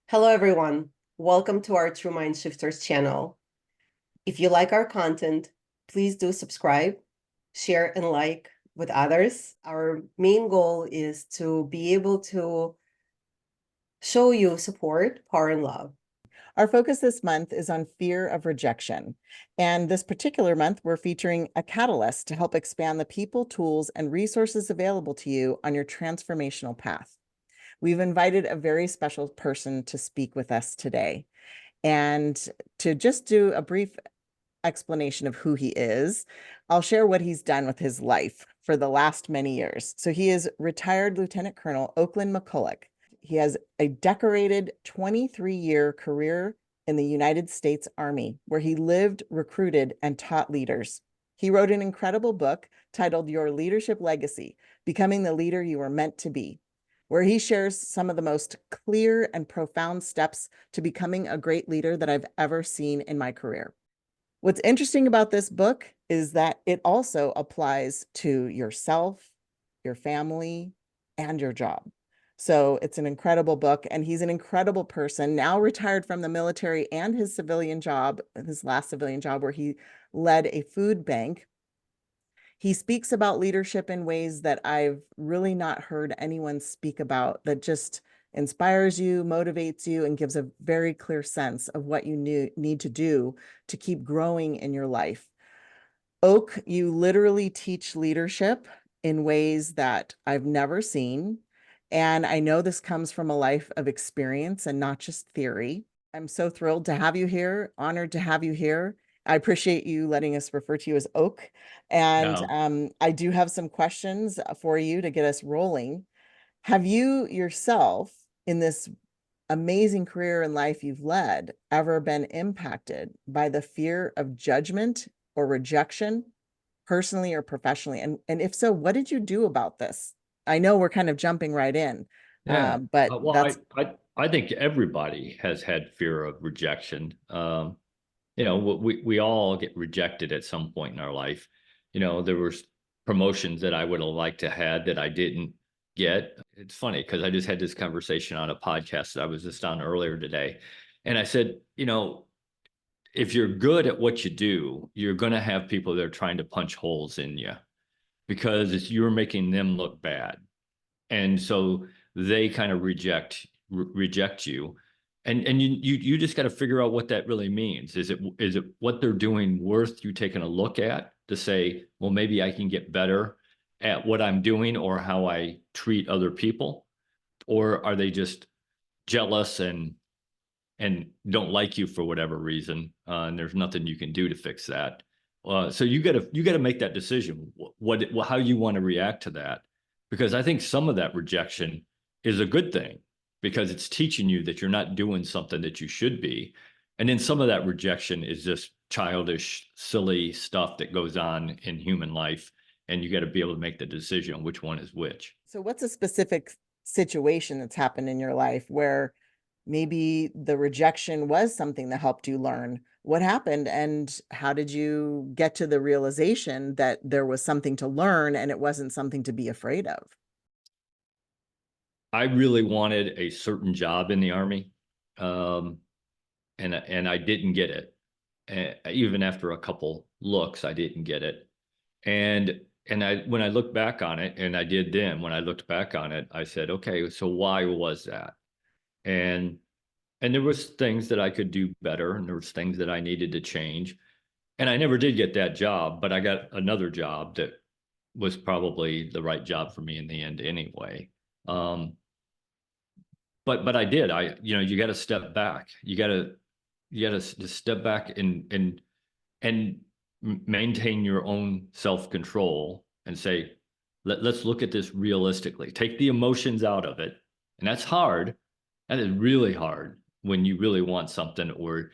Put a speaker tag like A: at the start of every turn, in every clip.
A: Hello, everyone. Welcome to our True Mind Shifters channel. If you like our content, please do subscribe, share, and like with others. Our main goal is to be able to show you support, power, and love.
B: Our focus this month is on fear of rejection. And this particular month, we're featuring a catalyst to help expand the people, tools, and resources available to you on your transformational path. We've invited a very special person to speak with us today. And to just do a brief explanation of who he is, I'll share what he's done with his life for the last many years. So he is retired Lieutenant Colonel Oak McCulloch. He has a decorated 23-year career in the United States Army, where he lived, recruited, and taught leaders. He wrote an incredible book titled Your Leadership Legacy: Becoming the Leader You Were Meant to Be, where he shares some of the most clear and profound steps to becoming a great leader that I've ever seen in my career. What's interesting about this book is that it also applies to yourself, your family, and your job. So it's an incredible book, and he's an incredible person, now retired from the military and his civilian job, his last civilian job, where he led a food bank. He speaks about leadership in ways that I've really not heard anyone speak about, that just inspires you, motivates you, and gives a very clear sense of what you need to do to keep growing in your life. Oak, you literally teach leadership in ways that I've never seen. And I know this comes from a life of experience and not just theory. I'm so thrilled to have you here, honored to have you here. I appreciate you letting us refer to you as Oak. And
C: No,
B: I do have some questions for you to get us rolling. Have you yourself, in this amazing career and life you've led, ever been impacted by the fear of judgment or rejection, personally or professionally? And if so, what did you do about this? I know we're kind of jumping right in,
C: yeah.
B: but
C: Well,
B: that's
C: I think everybody has had fear of rejection. We all get rejected at some point in our life. There were promotions that I would have liked to had that I didn't get. It's funny because I just had this conversation on a podcast that I was just on earlier today, and I said, if you're good at what you do, you're going to have people that are trying to punch holes in you because you're making them look bad. And so they kind of reject you, and you just got to figure out what that really means. Is it what they're doing worth you taking a look at to say, well, maybe I can get better at what I'm doing or how I treat other people, or are they just jealous and don't like you for whatever reason, and there's nothing you can do to fix that. So you got to make that decision, how you want to react to that, because I think some of that rejection is a good thing because it's teaching you that you're not doing something that you should be, and then some of that rejection is just childish, silly stuff that goes on in human life, and you got to be able to make the decision which one is which.
B: so. What's a specific situation that's happened in your life where maybe the rejection was something that helped you learn? What happened, and how did you get to the realization that there was something to learn and it wasn't something to be afraid of?
C: I really wanted a certain job in the Army, um, and I didn't get it. Even after a couple looks, I didn't get it. And when I look back on it, and I did then, when I looked back on it, I said, okay, so why was that? And and there was things that I could do better, and there was things that I needed to change. And I never did get that job, but I got another job that was probably the right job for me in the end anyway. Um, but I did. You got to step back. You got to just step back and maintain your own self-control and say, let's look at this realistically. Take the emotions out of it. And that's hard. That is really hard when you really want something, or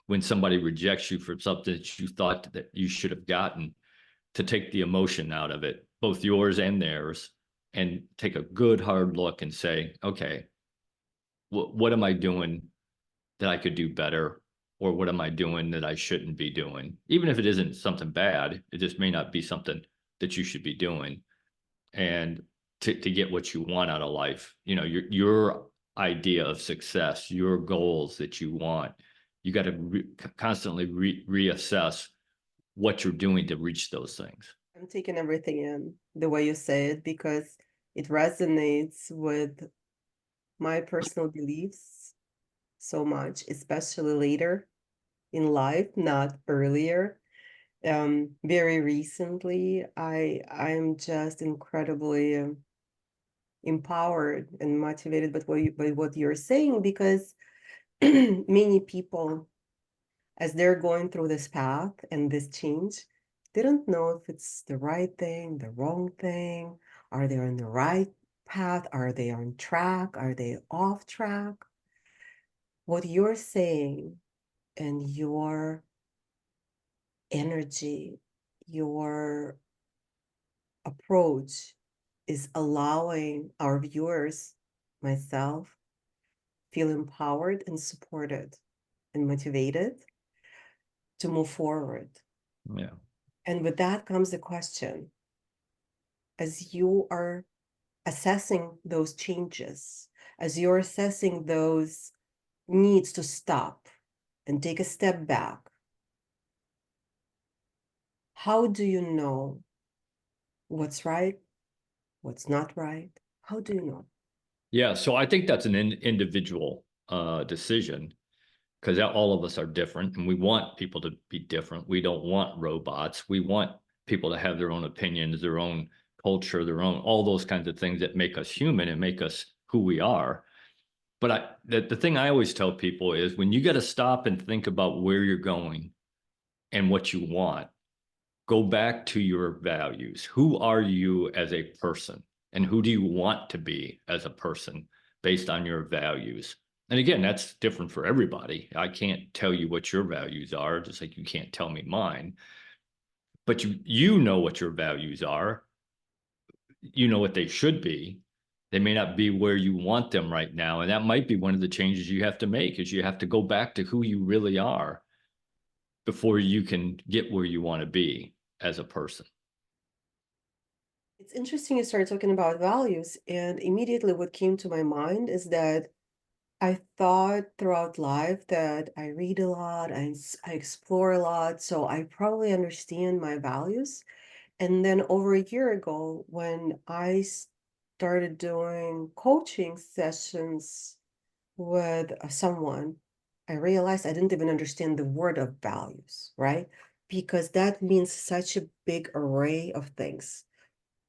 C: when somebody rejects you for something that you thought that you should have gotten, to take the emotion out of it, both yours and theirs, and take a good hard look and say, okay, what am I doing that I could do better? Or what am I doing that I shouldn't be doing? Even if it isn't something bad, it just may not be something that you should be doing. And to get what you want out of life, idea of success, your goals that you want, you got to constantly reassess what you're doing to reach those things.
A: I'm taking everything in the way you say it because it resonates with my personal beliefs so much, especially later in life, not earlier. Very recently, I'm just incredibly empowered and motivated by what you're saying because many people, as they're going through this path and this change, they don't know if it's the right thing, the wrong thing. Are they on the right path? Are they on track? Are they off track? What you're saying and your energy, your approach is allowing our viewers, myself, feel empowered and supported and motivated to move forward.
C: Yeah.
A: And with that comes the question, as you are assessing those changes, as you're assessing those needs to stop and take a step back, how do you know what's right, what's not right? How do you know?
C: Yeah. So I think that's an individual decision, because all of us are different and we want people to be different. We don't want robots. We want people to have their own opinions, their own culture, their own, all those kinds of things that make us human and make us who we are. But the thing I always tell people is when you got to stop and think about where you're going and what you want, go back to your values. Who are you as a person? And who do you want to be as a person based on your values? And again, that's different for everybody. I can't tell you what your values are, just like you can't tell me mine. But you know what your values are. You know what they should be. They may not be where you want them right now. And that might be one of the changes you have to make, is you have to go back to who you really are before you can get where you want to be as a person.
A: It's interesting you started talking about values, and immediately what came to my mind is that I thought throughout life that I read a lot, I explore a lot, so I probably understand my values. And then over a year ago, when I started doing coaching sessions with someone, I realized I didn't even understand the word of values, right? Because that means such a big array of things.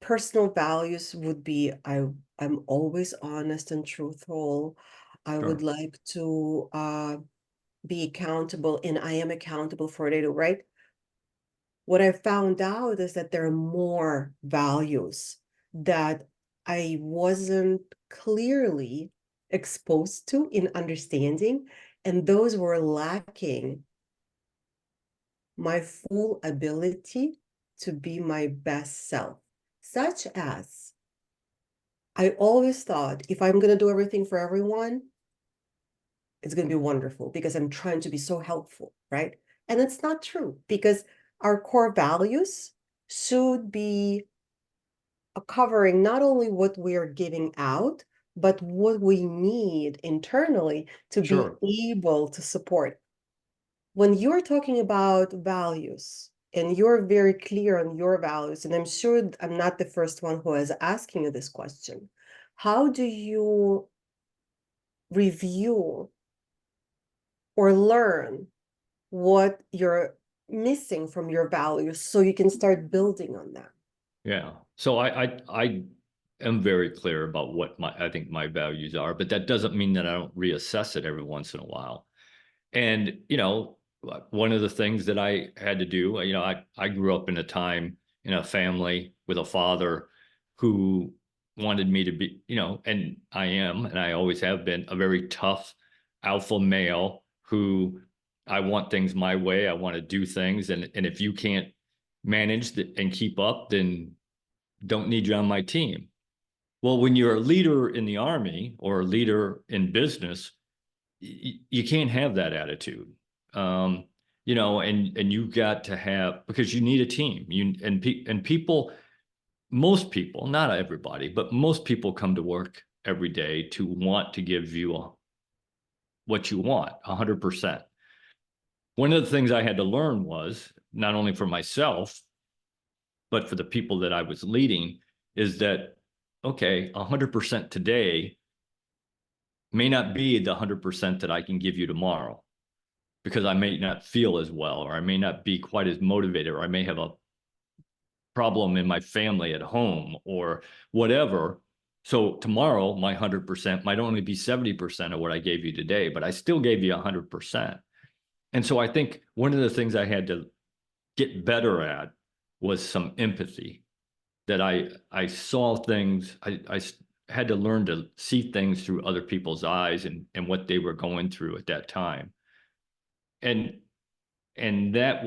A: Personal values would be I'm always honest and truthful. I would
C: Sure.
A: like to be accountable, and I am accountable for it, right? What I found out is that there are more values that I wasn't clearly exposed to in understanding, and those were lacking my full ability to be my best self, such as I always thought if I'm going to do everything for everyone, it's going to be wonderful because I'm trying to be so helpful, right? And it's not true because our core values should be covering not only what we are giving out, but what we need internally to be
C: Sure.
A: able to support. When you're talking about values and you're very clear on your values, and I'm sure I'm not the first one who is asking you this question, how do you review or learn what you're missing from your values so you can start building on that?
C: Yeah. So I am very clear about what I think my values are, but that doesn't mean that I don't reassess it every once in a while. And, one of the things that I had to do, I grew up in a time in a family with a father who wanted me to be, and I am, and I always have been, a very tough alpha male who I want things my way. I want to do things. And if you can't manage and keep up, then don't need you on my team. Well, when you're a leader in the army or a leader in business, you can't have that attitude. And you've got to have, because you need a team. And people, most people, not everybody, but most people come to work every day to want to give you what you want 100%. One of the things I had to learn was, not only for myself, but for the people that I was leading, is that, okay, 100% today may not be the 100% that I can give you tomorrow, because I may not feel as well, or I may not be quite as motivated, or I may have a problem in my family at home or whatever. So tomorrow, my 100% might only be 70% of what I gave you today, but I still gave you 100%. And so I think one of the things I had to get better at was some empathy, that I saw things, I had to learn to see things through other people's eyes and what they were going through at that time. And that,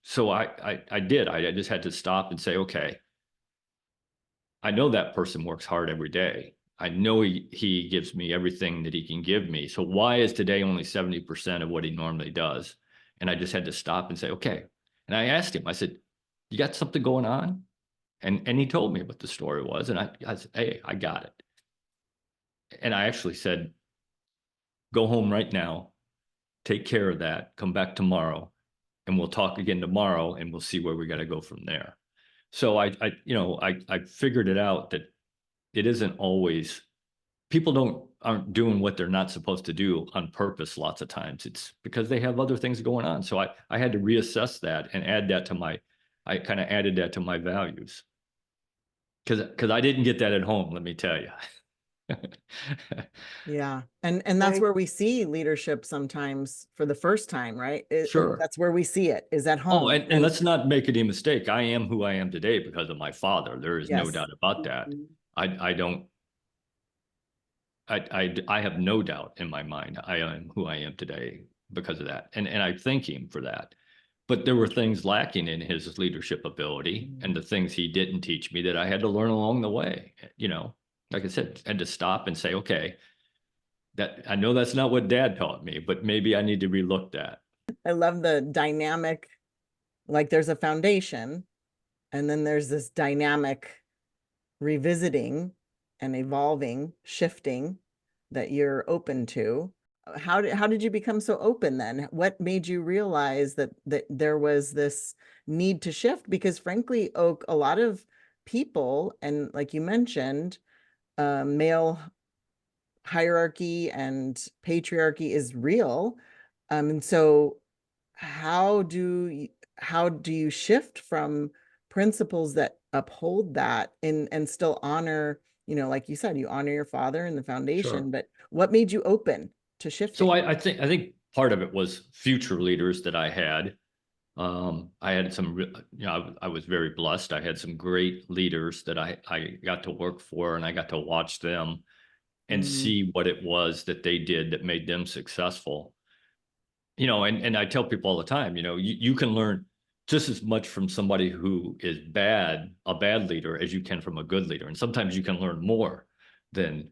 C: so I did, I just had to stop and say, okay, I know that person works hard every day. I know he gives me everything that he can give me. So why is today only 70% of what he normally does? And I just had to stop and say, okay. And I asked him, I said, you got something going on? And he told me what the story was. And I said, hey, I got it. And I actually said, go home right now, take care of that, come back tomorrow, and we'll talk again tomorrow, and we'll see where we got to go from there. So I figured it out that it isn't always, people aren't doing what they're not supposed to do on purpose. Lots of times it's because they have other things going on. So I had to reassess that and add that to I kind of added that to my values. Because I didn't get that at home, let me tell you.
B: Yeah. And that's where we see leadership sometimes for the first time, right?
C: Sure.
B: That's where we see it, is at
C: Oh,
B: home.
C: and let's not make any mistake. I am who I am today because of my father. There is no
B: Yes.
C: doubt about that. I don't, I have no doubt in my mind. I am who I am today because of that. And I thank him for that. But there were things lacking in his leadership ability and the things he didn't teach me that I had to learn along the way. Like I said, and to stop and say, okay, that I know that's not what dad taught me, but maybe I need to relook that.
B: I love the dynamic, like there's a foundation and then there's this dynamic revisiting and evolving, shifting that you're open to. How did you become so open then? What made you realize that there was this need to shift? Because frankly, Oak, a lot of people, and like you mentioned, male hierarchy and patriarchy is real. And so how do you shift from principles that uphold that and still honor, like you said, you honor your father and the foundation,
C: Sure.
B: but what made you open to
C: So
B: shifting?
C: I think part of it was future leaders that I had. I had some, I was very blessed. I had some great leaders that I got to work for, and I got to watch them and
B: Mm,
C: see what it was that they did that made them successful. And I tell people all the time, you can learn just as much from somebody who is a bad leader, as you can from a good leader. And sometimes you can learn more than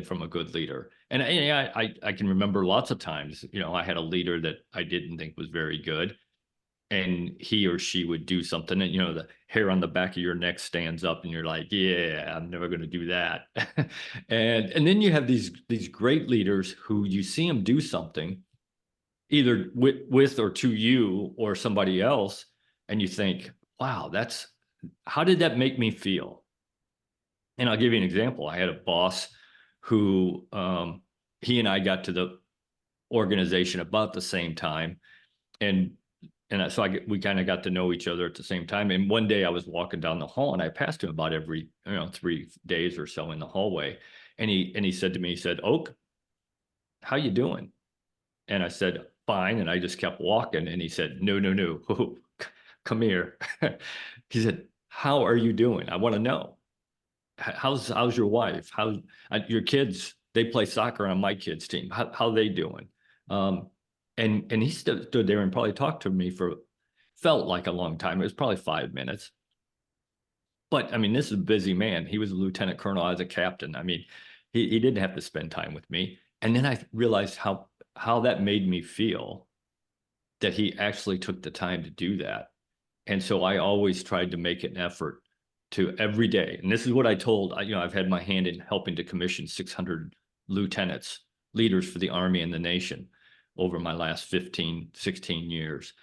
C: from a good leader. And I can remember lots of times, I had a leader that I didn't think was very good, and he or she would do something, and the hair on the back of your neck stands up, and you're like, yeah, I'm never going to do that. And then you have these great leaders who you see them do something either with or to you or somebody else, and you think, wow, how did that make me feel? And I'll give you an example. I had a boss who, he and I got to the organization about the same time, and so we kind of got to know each other at the same time. And one day I was walking down the hall, and I passed him about every 3 days or so in the hallway, and he said to me, he said, Oak, how you doing? And I said, fine. And I just kept walking. And he said, no, come here. He said, how are you doing? I want to know. How's your wife? How your kids? They play soccer on my kids' team. How they doing? And he stood there and probably talked to me felt like a long time. It was probably 5 minutes. But I mean, this is a busy man. He was a lieutenant colonel. I was a captain. I mean, he didn't have to spend time with me. And then I realized how that made me feel, that he actually took the time to do that. And so I always tried to make an effort to every day. And this is what I told, I've had my hand in helping to commission 600 lieutenants, leaders for the Army and the nation over my last 15, 16 years.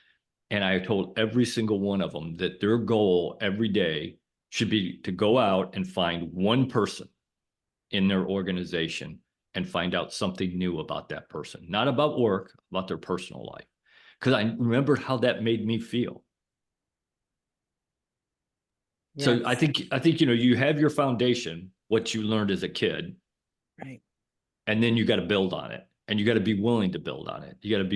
C: And I told every single one of them that their goal every day should be to go out and find one person in their organization and find out something new about that person, not about work, about their personal life. Because I remembered how that made me feel. So I
B: Yes.
C: think, you have your foundation, what you learned as a kid,
B: Right.
C: and then you got to build on it, and you got to be willing to build on it. You got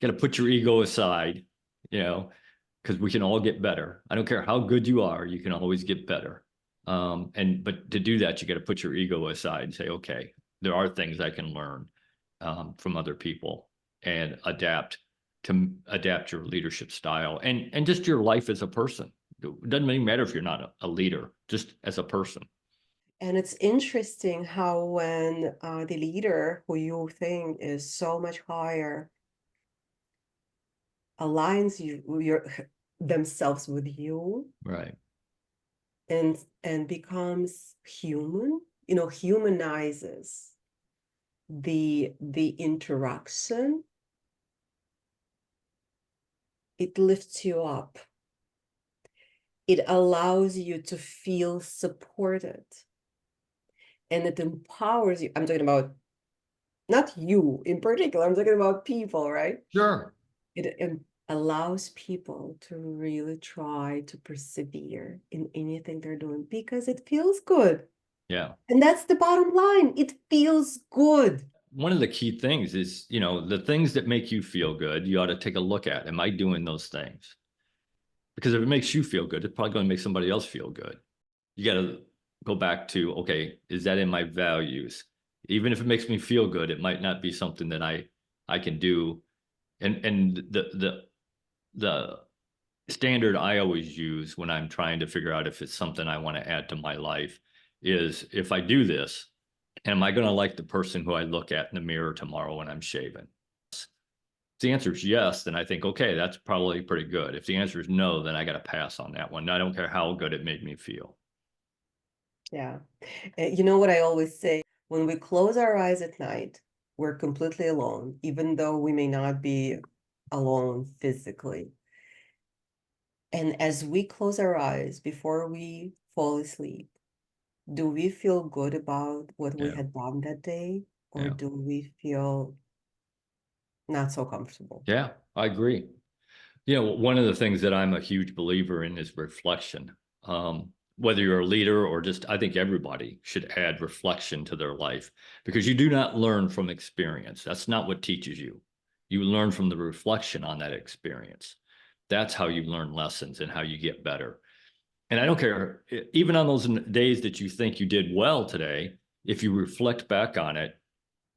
C: to put your ego aside, because we can all get better. I don't care how good you are, you can always get better. But to do that, you got to put your ego aside and say, okay, there are things I can learn from other people and adapt your leadership style and just your life as a person. It doesn't really matter if you're not a leader, just as a person.
A: And it's interesting how when the leader who you think is so much higher aligns themselves with you
C: Right.
A: and becomes human, humanizes the interaction, it lifts you up. It allows you to feel supported. And it empowers you. I'm talking about not you in particular, I'm talking about people, right?
C: Sure.
A: It allows people to really try to persevere in anything they're doing because it feels good.
C: Yeah.
A: And that's the bottom line. It feels good.
C: One of the key things is, the things that make you feel good, you ought to take a look at. Am I doing those things? Because if it makes you feel good, it's probably going to make somebody else feel good. You got to go back to, okay, is that in my values? Even if it makes me feel good, it might not be something that I can do. And the standard I always use when I'm trying to figure out if it's something I want to add to my life is, if I do this, am I going to like the person who I look at in the mirror tomorrow when I'm shaving? If the answer is yes, then I think, okay, that's probably pretty good. If the answer is no, then I got to pass on that one. I don't care how good it made me feel.
A: Yeah. You know what I always say? When we close our eyes at night, we're completely alone, even though we may not be alone physically. And as we close our eyes before we fall asleep, do we feel good about what we
C: Yeah.
A: had done that day? Or
C: Yeah.
A: do we feel not so comfortable?
C: Yeah, I agree. One of the things that I'm a huge believer in is reflection. Whether you're a leader or just, I think everybody should add reflection to their life, because you do not learn from experience. That's not what teaches you. You learn from the reflection on that experience. That's how you learn lessons and how you get better. And I don't care, even on those days that you think you did well today, if you reflect back on it,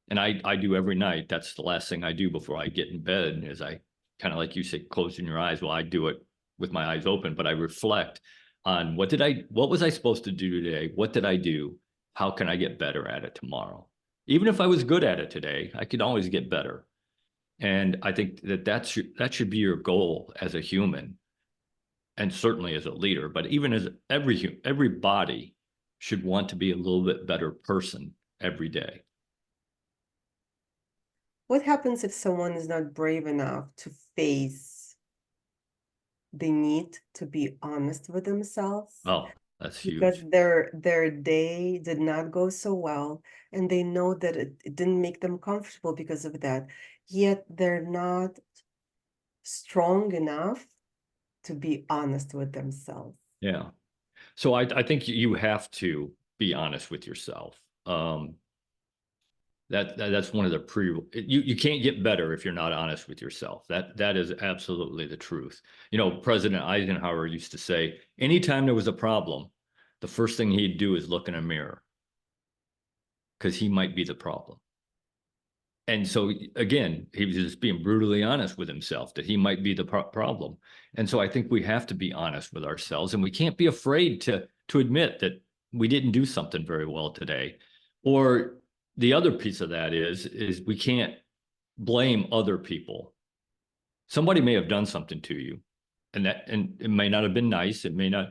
C: and I do every night, that's the last thing I do before I get in bed, is I kind of, like you said, closing your eyes. Well, I do it with my eyes open, but I reflect on what was I supposed to do today? What did I do? How can I get better at it tomorrow? Even if I was good at it today, I could always get better. And I think that should be your goal as a human, and certainly as a leader, but even as everybody should want to be a little bit better person every day.
A: What happens if someone is not brave enough to face the need to be honest with themselves?
C: Oh, that's
A: Because
C: huge.
A: their day did not go so well, and they know that it didn't make them comfortable because of that, yet they're not strong enough to be honest with themselves.
C: Yeah. So I think you have to be honest with yourself. That's one of the you can't get better if you're not honest with yourself. That is absolutely the truth. President Eisenhower used to say, anytime there was a problem, the first thing he'd do is look in a mirror, because he might be the problem. And so again, he was just being brutally honest with himself that he might be the problem. And so I think we have to be honest with ourselves, and we can't be afraid to admit that we didn't do something very well today. Or the other piece of that is we can't blame other people. Somebody may have done something to you, and it may not have been nice. It may not,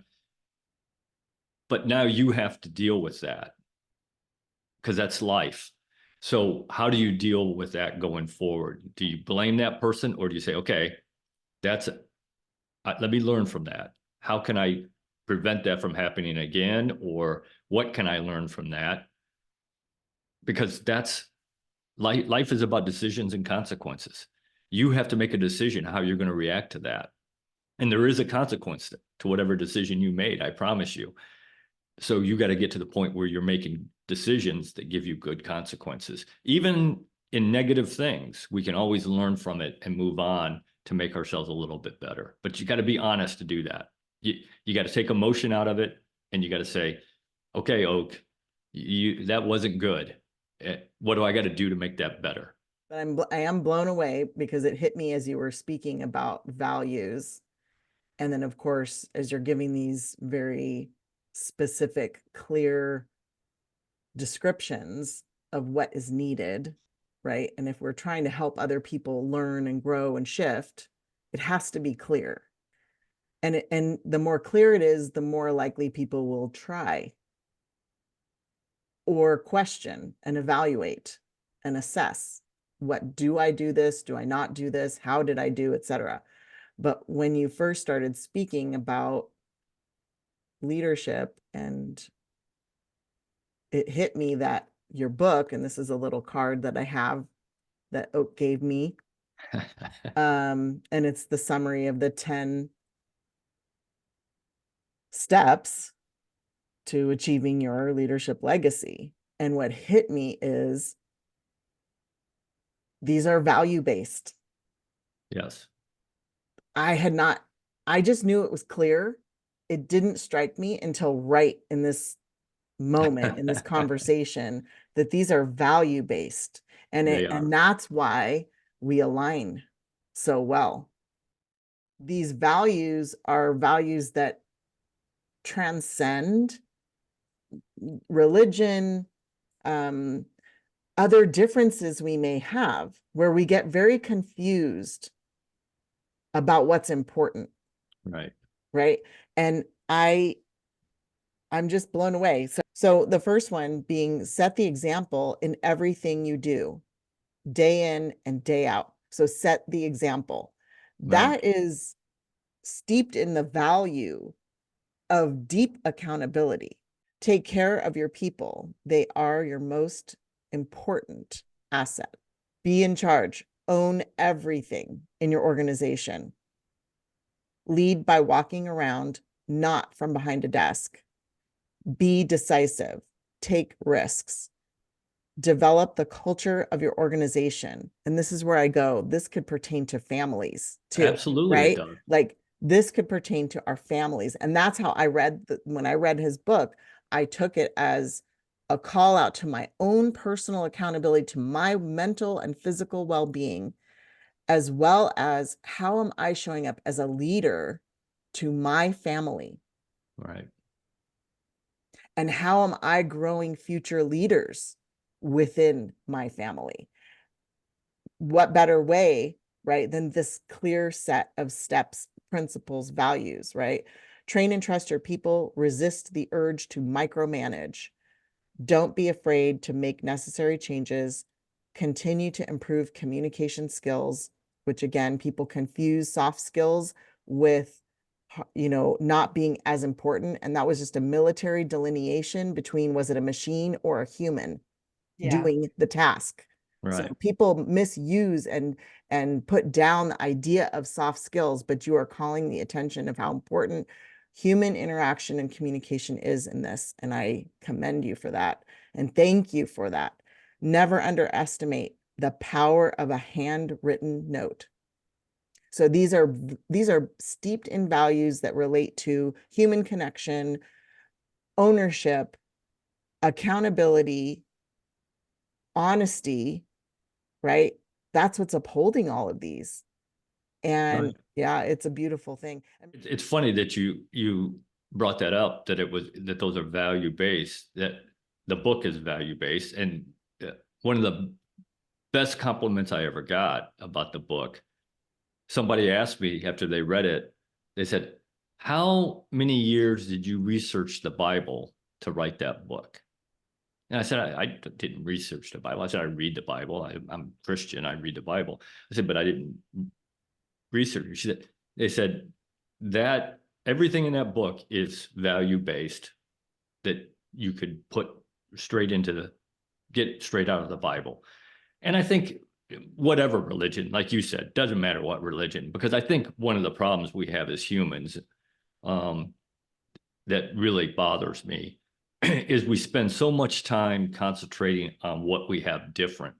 C: but now you have to deal with that because that's life. So how do you deal with that going forward? Do you blame that person, or do you say, okay, let me learn from that. How can I prevent that from happening again? Or what can I learn from that? Because that's life is about decisions and consequences. You have to make a decision how you're going to react to that. And there is a consequence to whatever decision you made, I promise you. So you got to get to the point where you're making decisions that give you good consequences. Even in negative things, we can always learn from it and move on to make ourselves a little bit better. But you got to be honest to do that. You got to take emotion out of it, and you got to say, okay, Oak, that wasn't good. What do I got to do to make that better?
B: But I am blown away because it hit me as you were speaking about values. And then, of course, as you're giving these very specific, clear descriptions of what is needed, right? And if we're trying to help other people learn and grow and shift, it has to be clear. And the more clear it is, the more likely people will try or question and evaluate and assess. What do I do this? Do I not do this? How did I do, etc. But when you first started speaking about leadership, and it hit me that your book, and this is a little card that I have that Oak gave me, and it's the summary of the 10 steps to achieving your leadership legacy. And what hit me is these are value-based.
C: Yes.
B: I just knew it was clear. It didn't strike me until right in this moment, in this conversation, that these are value-based. And that's why we align so well. These values are values that transcend religion, other differences we may have, where we get very confused about what's important.
C: Right.
B: Right. And I'm just blown away. So the first one being set the example in everything you do, day in and day out. So set the example. That is steeped in the value of deep accountability. Take care of your people. They are your most important asset. Be in charge. Own everything in your organization. Lead by walking around, not from behind a desk. Be decisive. Take risks. Develop the culture of your organization. And this is where I go. This could pertain to families too.
C: Absolutely,
B: right?
C: it does.
B: Like this could pertain to our families. And that's how I read when I read his book, I took it as a call out to my own personal accountability, to my mental and physical well-being, as well as how am I showing up as a leader to my family?
C: Right.
B: And how am I growing future leaders within my family? What better way, right, than this clear set of steps, principles, values, right? Train and trust your people, resist the urge to micromanage. Don't be afraid to make necessary changes, continue to improve communication skills, which again, people confuse soft skills with, not being as important. And that was just a military delineation between, was it a machine or a human doing the task?
C: Right.
B: So people misuse and put down the idea of soft skills, but you are calling the attention of how important human interaction and communication is in this. And I commend you for that. And thank you for that. Never underestimate the power of a handwritten note. So these are steeped in values that relate to human connection, ownership, accountability, honesty, right? That's what's upholding all of these. And
C: Right.
B: yeah, it's a beautiful thing.
C: It's funny that you brought that up, that those are value-based, that the book is value-based. And one of the best compliments I ever got about the book, somebody asked me after they read it, they said, how many years did you research the Bible to write that book? And I said, I didn't research the Bible. I said, I read the Bible. I'm Christian. I read the Bible. I said, but I didn't research. They said that everything in that book is value-based, that you could put straight into get straight out of the Bible. And I think whatever religion, like you said, doesn't matter what religion, because I think one of the problems we have as humans that really bothers me is we spend so much time concentrating on what we have different,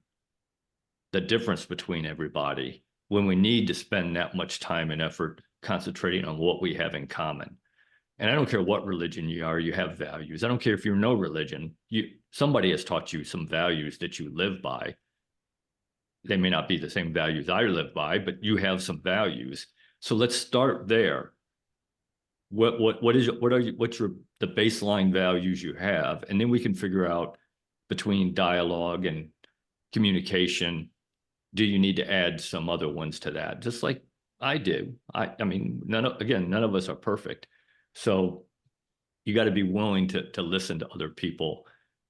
C: the difference between everybody, when we need to spend that much time and effort concentrating on what we have in common. And I don't care what religion you are, you have values. I don't care if you're no religion, somebody has taught you some values that you live by. They may not be the same values I live by, but you have some values. So let's start there. What's the baseline values you have? And then we can figure out between dialogue and communication, do you need to add some other ones to that? Just like I do. I mean, none of us are perfect. So you got to be willing to listen to other people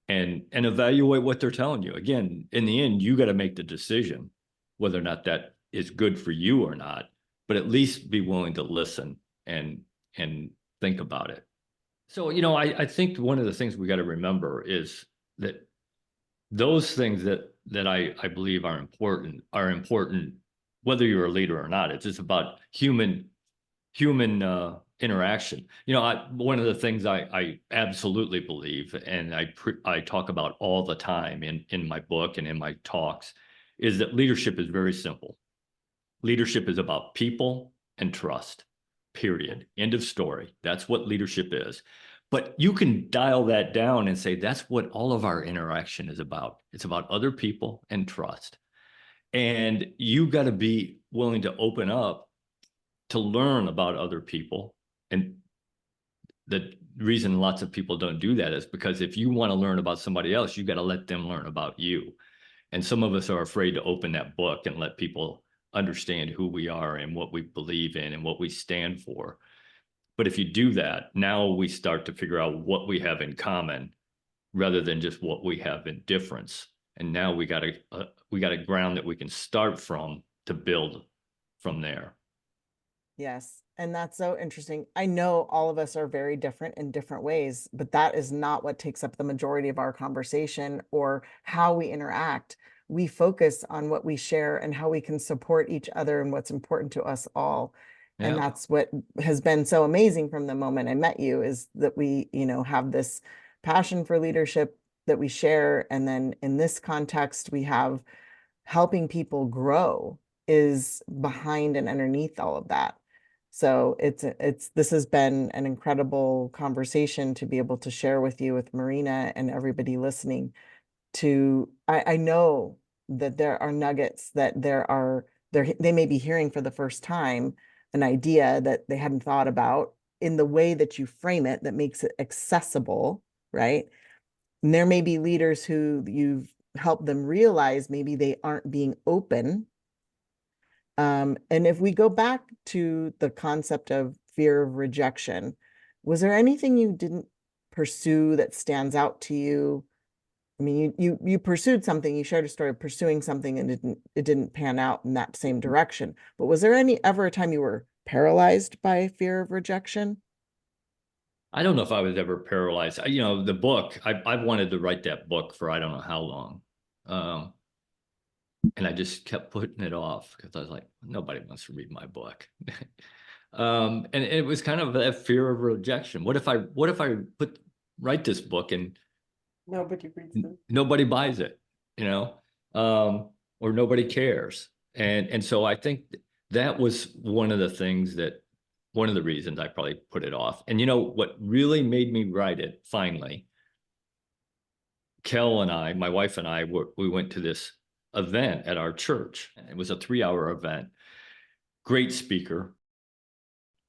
C: and evaluate what they're telling you. Again, in the end, you got to make the decision whether or not that is good for you or not, but at least be willing to listen and think about it. So, I think one of the things we got to remember is that those things that I believe are important whether you're a leader or not. It's just about human interaction. One of the things I absolutely believe, and I talk about all the time in my book and in my talks, is that leadership is very simple. Leadership is about people and trust, period. End of story. That's what leadership is. But you can dial that down and say, that's what all of our interaction is about. It's about other people and trust. And you got to be willing to open up to learn about other people. And the reason lots of people don't do that is because if you want to learn about somebody else, you got to let them learn about you. And some of us are afraid to open that book and let people understand who we are and what we believe in and what we stand for. But if you do that, now we start to figure out what we have in common rather than just what we have in difference. And now we got a ground that we can start from to build from there.
B: Yes. And that's so interesting. I know all of us are very different in different ways, but that is not what takes up the majority of our conversation or how we interact. We focus on what we share and how we can support each other and what's important to us all. And
C: Yeah.
B: that's what has been so amazing from the moment I met you, is that we, have this passion for leadership that we share. And then in this context, we have helping people grow is behind and underneath all of that. So this has been an incredible conversation to be able to share with you, with Marina and everybody listening. I know that there are nuggets that they may be hearing for the first time, an idea that they hadn't thought about in the way that you frame it that makes it accessible, right? And there may be leaders who you've helped them realize maybe they aren't being open. And if we go back to the concept of fear of rejection, was there anything you didn't pursue that stands out to you? I mean, you pursued something, you shared a story of pursuing something and it didn't pan out in that same direction. But was there ever a time you were paralyzed by fear of rejection?
C: I don't know if I was ever paralyzed. The book, I've wanted to write that book for I don't know how long. And I just kept putting it off because I was like, nobody wants to read my book. And it was kind of that fear of rejection. What if I write this book and
A: Nobody reads it.
C: nobody buys it, or nobody cares. And so I think that was one of the reasons I probably put it off. And what really made me write it finally, Kel and I, my wife and I, we went to this event at our church. It was a 3-hour event. Great speaker.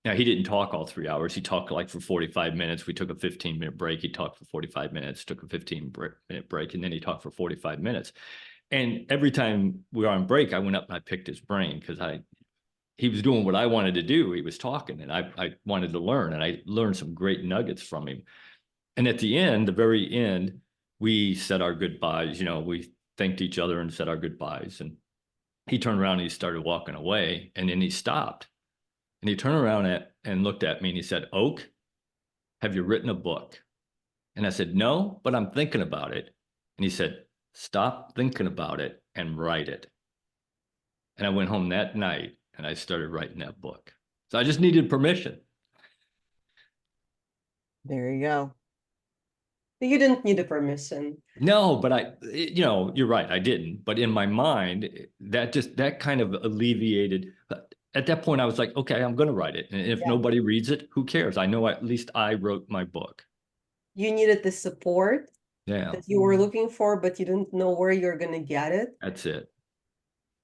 C: Now, he didn't talk all 3 hours. He talked like for 45 minutes. We took a 15-minute break. He talked for 45 minutes, took a 15-minute break, and then he talked for 45 minutes. And every time we were on break, I went up and I picked his brain because he was doing what I wanted to do. He was talking, and I wanted to learn, and I learned some great nuggets from him. And at the end, the very end, we said our goodbyes. You know, we thanked each other and said our goodbyes. And he turned around and he started walking away, and then he stopped. And he turned around and looked at me and he said, "Oak, have you written a book?" And I said, "No, but I'm thinking about it." And he said, "Stop thinking about it and write it." And I went home that night and I started writing that book. So I just needed permission.
B: There you go.
A: You didn't need the permission.
C: No, but you know, you're right. I didn't. But in my mind, that kind of alleviated. At that point, I was like, okay, I'm going to write it. And if nobody reads it, who cares? I know at least I wrote my book.
A: You needed the support
C: Yeah,
A: that you were looking for, but you didn't know where you're going to get it.
C: that's it.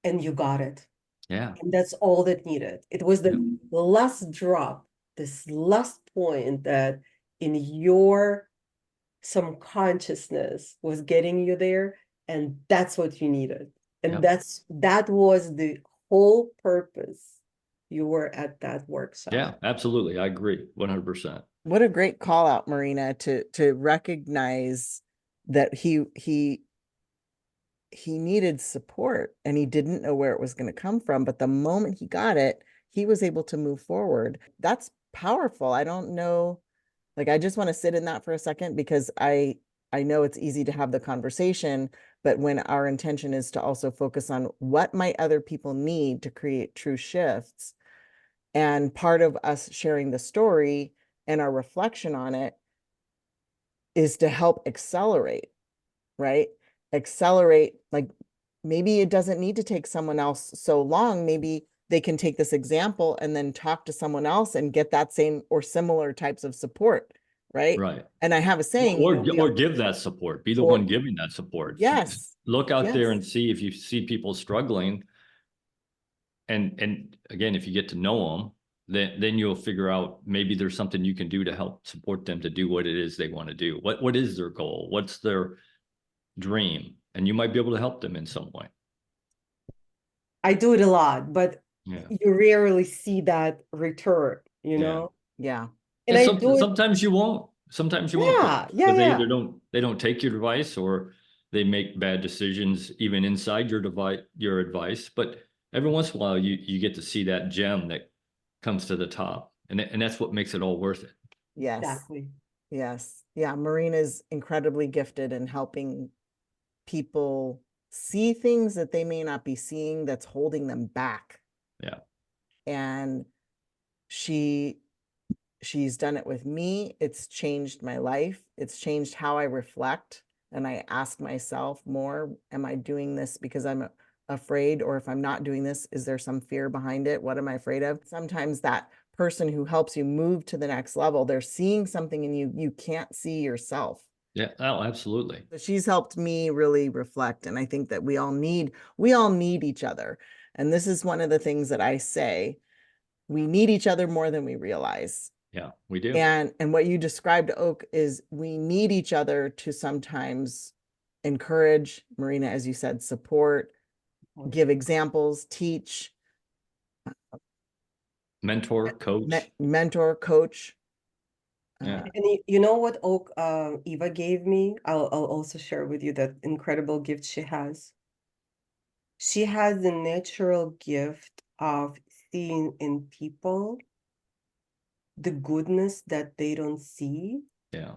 A: And you got it.
C: Yeah.
A: And that's all that needed. It was the last drop, this last point that in your subconsciousness was getting you there. And that's what you needed. And that was the whole purpose you were at that workshop.
C: Yeah, absolutely. I agree 100%.
B: What a great call out, Marina, to recognize that he needed support and he didn't know where it was going to come from. But the moment he got it, he was able to move forward. That's powerful. I don't know. Like, I just want to sit in that for a second, because I know it's easy to have the conversation, but when our intention is to also focus on what might other people need to create true shifts, and part of us sharing the story and our reflection on it is to help accelerate, right? Accelerate, like maybe it doesn't need to take someone else so long. Maybe they can take this example and then talk to someone else and get that same or similar types of support, right?
C: Right.
B: And I have a saying,
C: Or give that support. Be the one giving that support.
B: Yes.
C: Look out there and
B: Yes.
C: see if you see people struggling. And again, if you get to know them, then you'll figure out maybe there's something you can do to help support them to do what it is they want to do. What is their goal? What's their dream? And you might be able to help them in some way.
A: I do it a lot, but
C: Yeah.
A: you rarely see that return, you know?
B: Yeah.
A: And I do it.
C: Sometimes you won't. Sometimes you won't.
A: Yeah,
C: Because they
A: yeah.
C: either don't take your advice, or they make bad decisions even inside your advice. But every once in a while you get to see that gem that comes to the top. And that's what makes it all worth it.
B: Yes.
A: Exactly.
B: Yes. Yeah. Marina's incredibly gifted in helping people see things that they may not be seeing that's holding them back.
C: Yeah.
B: And she's done it with me. It's changed my life. It's changed how I reflect. And I ask myself more, am I doing this because I'm afraid? Or if I'm not doing this, is there some fear behind it? What am I afraid of? Sometimes that person who helps you move to the next level, they're seeing something in you can't see yourself.
C: Yeah. Oh, absolutely.
B: So she's helped me really reflect. And I think that we all need each other. And this is one of the things that I say, we need each other more than we realize.
C: Yeah, we do.
B: And what you described, Oak, is we need each other to sometimes encourage, Marina, as you said, support, give examples, teach,
C: Mentor, coach.
B: mentor, coach.
C: Yeah.
A: And you know what Oak Eva gave me? I'll also share with you that incredible gift she has. She has the natural gift of seeing in people the goodness that they don't see.
C: Yeah.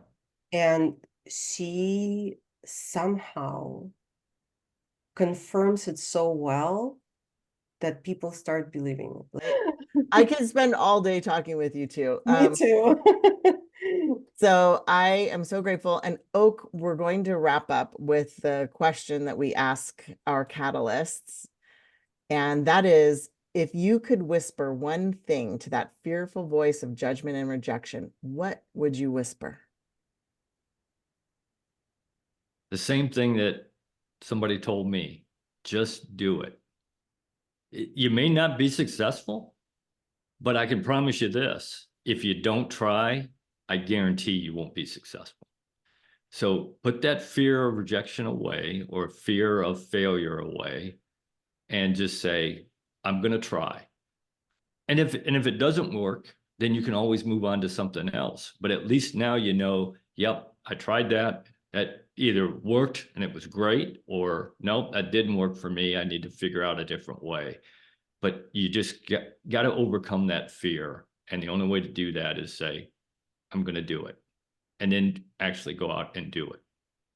A: And she somehow confirms it so well that people start believing it.
B: I could spend all day talking with you too.
A: Me too.
B: So I am so grateful. And Oak, we're going to wrap up with the question that we ask our catalysts. And that is, if you could whisper one thing to that fearful voice of judgment and rejection, what would you whisper?
C: The same thing that somebody told me, just do it. You may not be successful, but I can promise you this, if you don't try, I guarantee you won't be successful. So put that fear of rejection away, or fear of failure away, and just say, I'm going to try. if it doesn't work, then you can always move on to something else. But at least now you know, yep, I tried that. That either worked and it was great, or nope, that didn't work for me. I need to figure out a different way. But you just got to overcome that fear. And the only way to do that is say, I'm going to do it. And then actually go out and do it.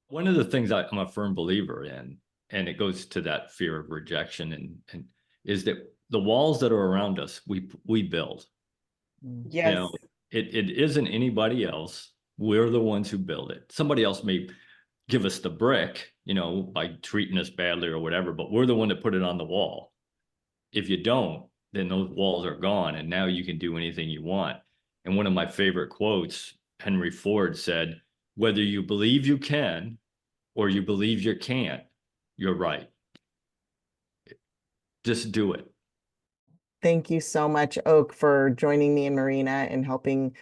C: One of the things I'm a firm believer in, and it goes to that fear of rejection, and is that the walls that are around us, we build. You
A: Yes.
C: know, it isn't anybody else. We're the ones who build it. Somebody else may give us the brick, by treating us badly or whatever, but we're the one that put it on the wall. If you don't, then those walls are gone, and now you can do anything you want. And one of my favorite quotes, Henry Ford said, whether you believe you can or you believe you can't, you're right. Just do it.
B: Thank you so much, Oak, for joining me and Marina and helping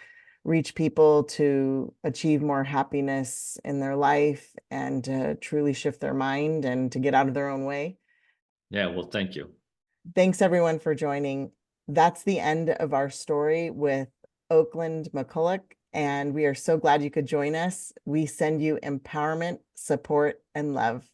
B: reach people to achieve more happiness in their life and to truly shift their mind and to get out of their own way.
C: Yeah, well, thank you.
B: Thanks everyone for joining. That's the end of our story with Oak McCulloch, and we are so glad you could join us. We send you empowerment, support, and love.